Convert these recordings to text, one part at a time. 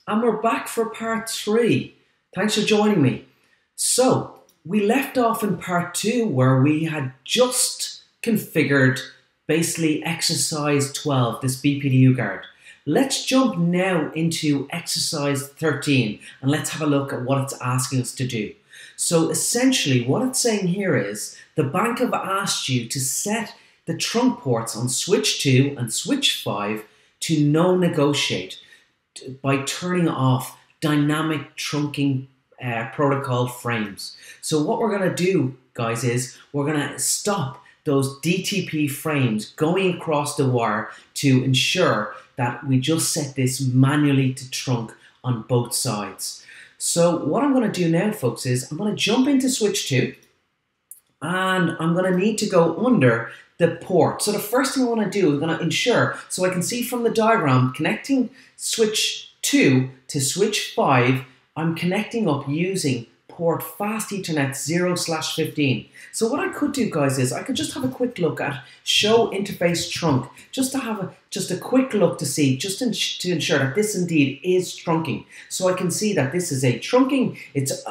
And we're back for part 3. Thanks for joining me. So, we left off in part 2 where we had just configured basically exercise 12, this BPDU guard. Let's jump now into exercise 13 and let's have a look at what it's asking us to do. So essentially what it's saying here is the bank have asked you to set the trunk ports on switch 2 and switch 5 to no negotiate by turning off dynamic trunking protocol frames. So what we're going to do, guys, is we're going to stop those DTP frames going across the wire to ensure that we just set this manually to trunk on both sides. So what I'm going to do now, folks, is I'm going to jump into switch 2 and I'm going to need to go under the port. So the first thing I want to do is going to ensure, so I can see from the diagram, connecting switch 2 to switch 5, I'm connecting up using port fast Ethernet 0/15. So what I could do, guys, is I could just have a quick look at show interface trunk, just to have a quick look to see, just to ensure that this indeed is trunking. So I can see that this is a trunking, it's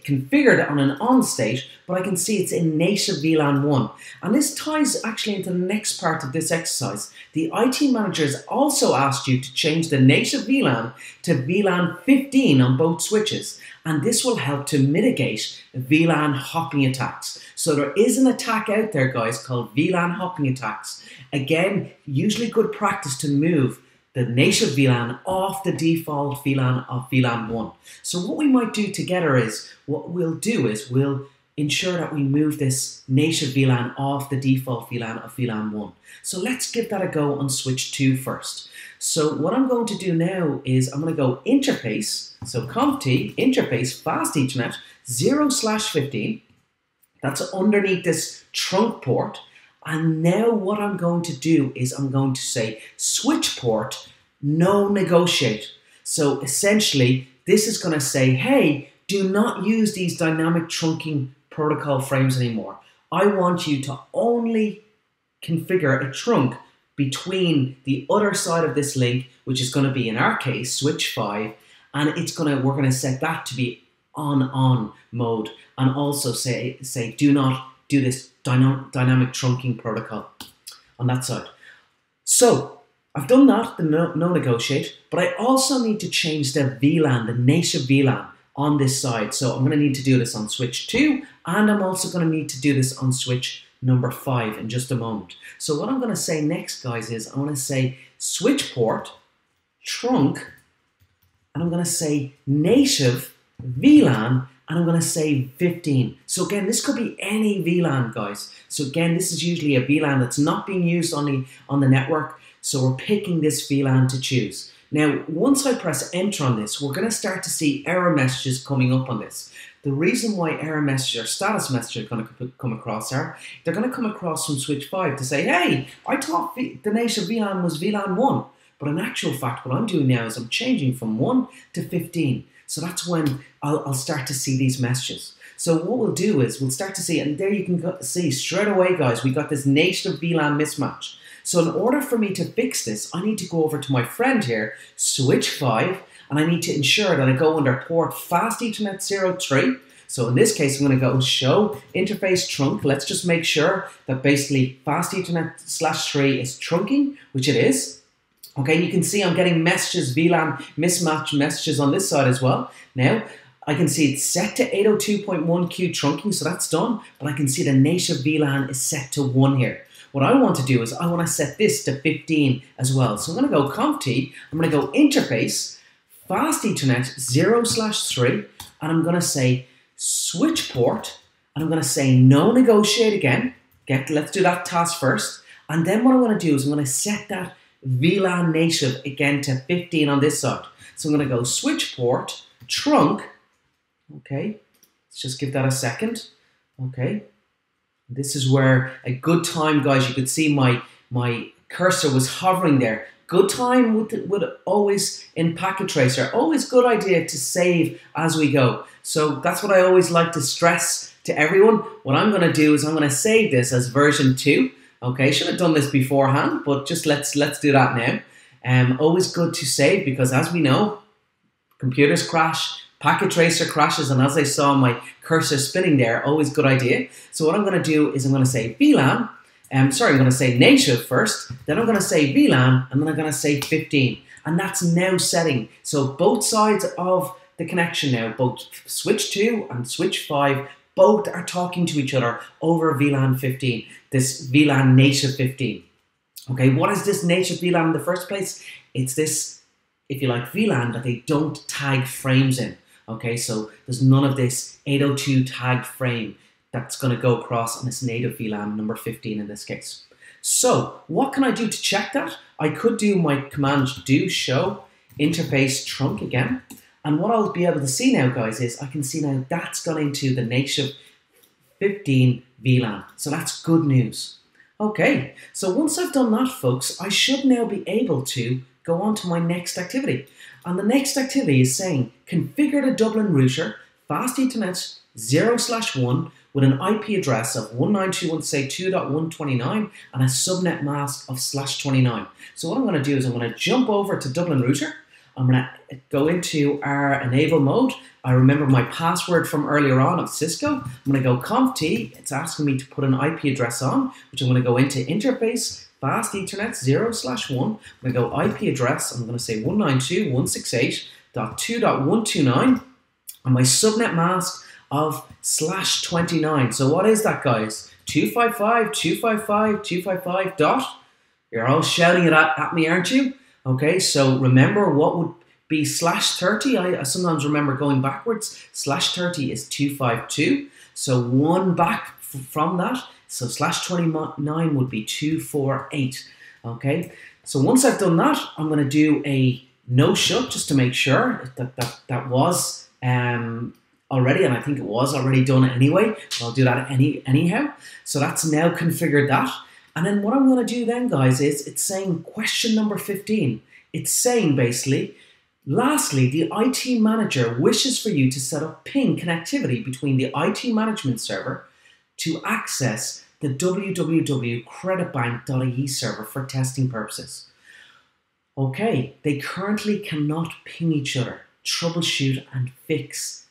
configured on an on state, but I can see it's in native VLAN 1. And this ties actually into the next part of this exercise. The IT manager has also asked you to change the native VLAN to VLAN 15 on both switches. And this will help to mitigate VLAN hopping attacks. So there is an attack out there, guys, called VLAN hopping attacks. Again, usually good practice to move the native VLAN off the default VLAN of VLAN 1. So what we might do together is, what we'll do is we'll ensure that we move this native VLAN off the default VLAN of VLAN 1. So let's give that a go on switch 2 first. So what I'm going to do now is I'm going to go interface, so conft interface fast Ethernet 0/15. That's underneath this trunk port. And now what I'm going to do is I'm going to say switch port no negotiate. So essentially this is going to say, hey, do not use these dynamic trunking protocol frames anymore. I want you to only configure a trunk between the other side of this link, which is going to be, in our case, switch 5, and we're going to set that to be on mode, and also say do not do this dynamic trunking protocol on that side. So I've done that, the no negotiate, but I also need to change the VLAN, the native VLAN on this side. So I'm going to need to do this on switch 2, and I'm also going to need to do this on switch number 5 in just a moment. So what I'm going to say next, guys, is I'm going to say switch port trunk, and I'm going to say native VLAN, and I'm going to say 15. So again, this could be any VLAN, guys. So again, this is usually a VLAN that's not being used on the network. So we're picking this VLAN to choose. Now, once I press enter on this, we're going to start to see error messages coming up on this. The reason why error messages or status messages are going to come across are, they're going to come across from switch 5 to say, hey, I thought the native VLAN was VLAN 1. But in actual fact, what I'm doing now is I'm changing from 1 to 15. So that's when I'll start to see these messages. So what we'll do is we'll start to see, and there you can see straight away, guys, we got this native VLAN mismatch. So in order for me to fix this, I need to go over to my friend here, switch 5, and I need to ensure that I go under port fast Ethernet 03. So in this case, I'm going to go show interface trunk. Let's just make sure that basically fast Ethernet /3 is trunking, which it is. Okay, you can see I'm getting messages, VLAN mismatch messages on this side as well. Now, I can see it's set to 802.1q trunking, so that's done. But I can see the native VLAN is set to 1 here. What I want to do is I want to set this to 15 as well. So I'm going to go conft, I'm going to go interface, fast Ethernet 0/3, and I'm going to say switch port, and I'm going to say no negotiate again. Let's do that task first. And then what I want to do is I'm going to set that VLAN native again to 15 on this side. So I'm going to go switch port, trunk. Okay, let's just give that a second. Okay. This is where a good time, guys, you could see my cursor was hovering there. Good time would always, in Packet Tracer, always good idea to save as we go. So that's what I always like to stress to everyone. What I'm going to do is I'm going to save this as version 2. Okay, should have done this beforehand, but just let's do that now. Always good to save, because as we know, computers crash, Packet Tracer crashes, and as I saw my cursor spinning there, always good idea. So what I'm going to do is I'm going to say VLAN, I'm going to say native first, then I'm going to say VLAN, and then I'm going to say 15. And that's now setting. So both sides of the connection now, both switch 2 and switch 5, both are talking to each other over VLAN 15, this VLAN native 15. Okay, what is this native VLAN in the first place? It's this, if you like, VLAN that they don't tag frames in. Okay, so there's none of this 802 tag frame that's going to go across on this native VLAN number 15 in this case. So what can I do to check that? I could do my command do show interface trunk again. And what I'll be able to see now, guys, is I can see now that's gone into the native 15 VLAN. So that's good news. Okay, so once I've done that, folks, I should now be able to go on to my next activity. And the next activity is saying, configure the Dublin router, fast Ethernet 0/1 with an IP address of 192.168.2.129 and a subnet mask of /29. So what I'm going to do is I'm going to jump over to Dublin router. I'm going to go into our enable mode. I remember my password from earlier on of Cisco. I'm going to go conft. It's asking me to put an IP address on, which I'm going to go into interface fast Ethernet 0/1. I'm going to go IP address. I'm going to say 192.168.2.129 and my subnet mask of /29. So what is that, guys? 255.255.255 dot. You're all shouting it at me, aren't you? Okay, so remember what would be /30. I sometimes remember going backwards. /30 is 252. So one back from that. So /29 would be 248. Okay, so once I've done that, I'm going to do a no shut just to make sure that was already, and I think it was already done anyway. I'll do that anyhow. So that's now configured that. And then what I'm going to do then, guys, is it's saying question number 15. It's saying basically, lastly, the IT manager wishes for you to set up ping connectivity between the IT management server to access the www.creditbank.ie server for testing purposes. Okay, they currently cannot ping each other, troubleshoot and fix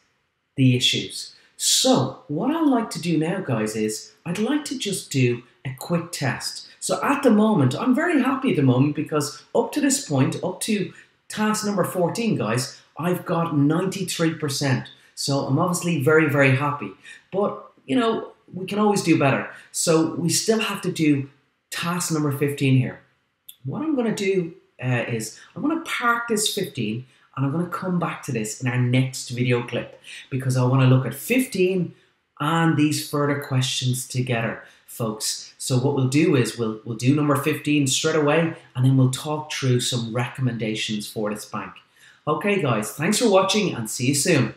the issues. So what I'd like to do now, guys, is I'd like to just do a quick test. So at the moment, I'm very happy at the moment because up to this point, up to task number 14, guys, I've got 93%. So I'm obviously very, very happy. But, you know, we can always do better. So we still have to do task number 15 here. What I'm going to do is I'm going to park this 15 and I'm going to come back to this in our next video clip because I want to look at 15 and these further questions together, folks. So what we'll do is we'll do number 15 straight away and then we'll talk through some recommendations for this bank. Okay, guys, thanks for watching and see you soon.